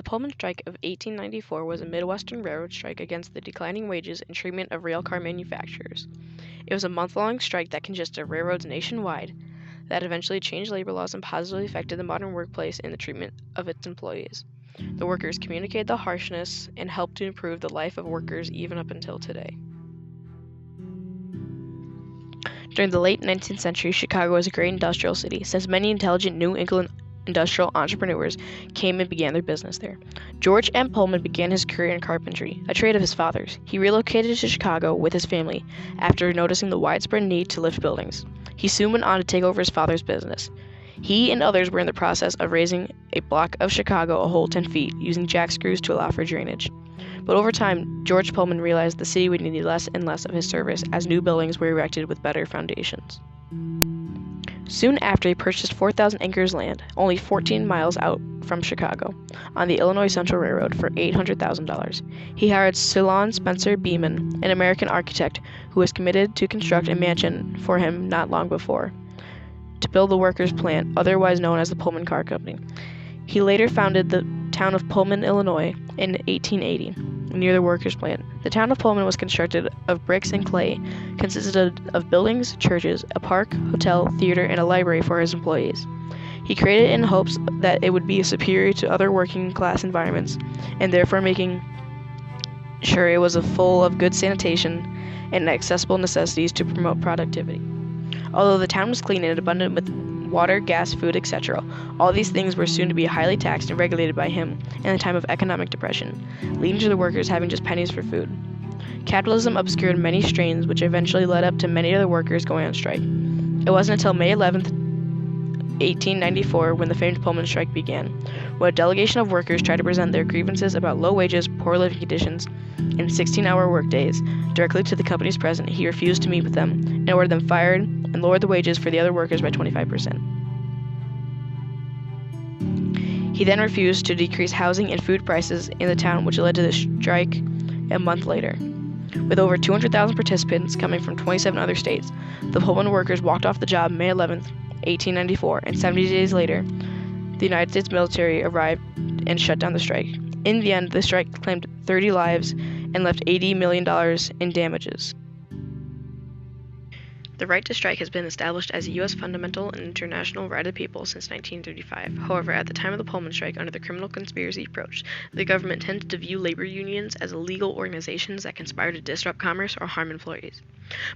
Pullman Strike of 1894 was a Midwestern railroad strike against the declining wages and treatment of railcar manufacturers. It was a month-long strike that congested railroads nationwide that eventually changed labor laws and positively affected the modern workplace and the treatment of its employees. The workers communicated the harshness and helped to improve the life of workers even up until today. During the late 19th century, Chicago was a great industrial city, since many intelligent New England industrial entrepreneurs came and began their business there. George M. Pullman began his career in carpentry, a trade of his father's. He relocated to Chicago with his family after noticing the widespread need to lift buildings. He soon went on to take over his father's business. He and others were in the process of raising a block of Chicago a whole 10 feet, using jack screws to allow for drainage. But over time, George Pullman realized the city would need less and less of his service as new buildings were erected with better foundations. Soon after, he purchased 4,000 acres of land, only 14 miles out from Chicago, on the Illinois Central Railroad for $800,000. He hired Ceylon Spencer Beeman, an American architect who was committed to construct a mansion for him not long before, to build the workers' plant, otherwise known as the Pullman Car Company. He later founded the town of Pullman, Illinois, in 1880, near the workers' plant. The town of Pullman was constructed of bricks and clay, consisted of buildings, churches, a park, hotel, theater, and a library for his employees. He created it in hopes that it would be superior to other working-class environments, and therefore making sure it was full of good sanitation and accessible necessities to promote productivity. Although the town was clean and abundant with water, gas, food, etc., all these things were soon to be highly taxed and regulated by him in a time of economic depression, leading to the workers having just pennies for food. Capitalism obscured many strains, which eventually led up to many of the workers going on strike. It wasn't until May 11th, 1894, when the famed Pullman Strike began, when a delegation of workers tried to present their grievances about low wages, poor living conditions, and 16-hour workdays directly to the company's president. He refused to meet with them and ordered them fired and lowered the wages for the other workers by 25%. He then refused to decrease housing and food prices in the town, which led to the strike a month later. With over 200,000 participants coming from 27 other states, the Pullman workers walked off the job May 11th, 1894, and 70 days later, the United States military arrived and shut down the strike. In the end, the strike claimed 30 lives and left $80 million in damages. The right to strike has been established as a U.S. fundamental and international right of the people since 1935. However, at the time of the Pullman Strike, under the criminal conspiracy approach, the government tended to view labor unions as illegal organizations that conspire to disrupt commerce or harm employees.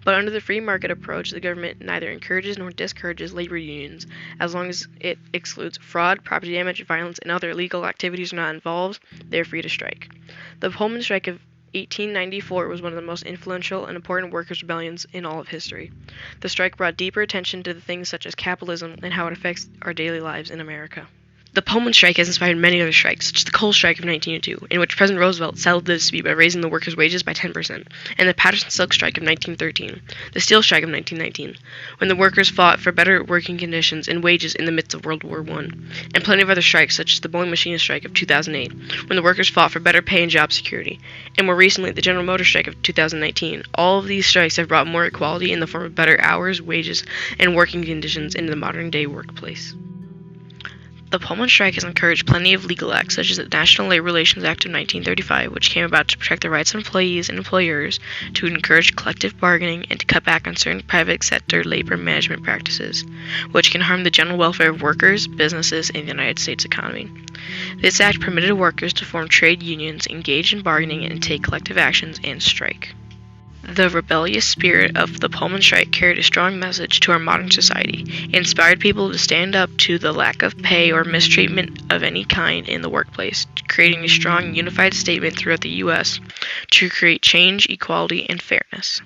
But under the free market approach, the government neither encourages nor discourages labor unions. As long as it excludes fraud, property damage, violence, and other illegal activities are not involved, they are free to strike. The Pullman Strike of 1894 was one of the most influential and important workers' rebellions in all of history. The strike brought deeper attention to the things such as capitalism and how it affects our daily lives in America. The Pullman Strike has inspired many other strikes, such as the Coal Strike of 1902, in which President Roosevelt settled the dispute by raising the workers' wages by 10%, and the Patterson Silk Strike of 1913, the Steel Strike of 1919, when the workers fought for better working conditions and wages in the midst of World War I, and plenty of other strikes, such as the Boeing Machinist Strike of 2008, when the workers fought for better pay and job security, and more recently the General Motors Strike of 2019. All of these strikes have brought more equality in the form of better hours, wages, and working conditions into the modern-day workplace. The Pullman Strike has encouraged plenty of legal acts, such as the National Labor Relations Act of 1935, which came about to protect the rights of employees and employers, to encourage collective bargaining, and to cut back on certain private sector labor management practices, which can harm the general welfare of workers, businesses, and the United States economy. This act permitted workers to form trade unions, engage in bargaining, and take collective actions and strike. The rebellious spirit of the Pullman Strike carried a strong message to our modern society. It inspired people to stand up to the lack of pay or mistreatment of any kind in the workplace, creating a strong, unified statement throughout the U.S. to create change, equality, and fairness.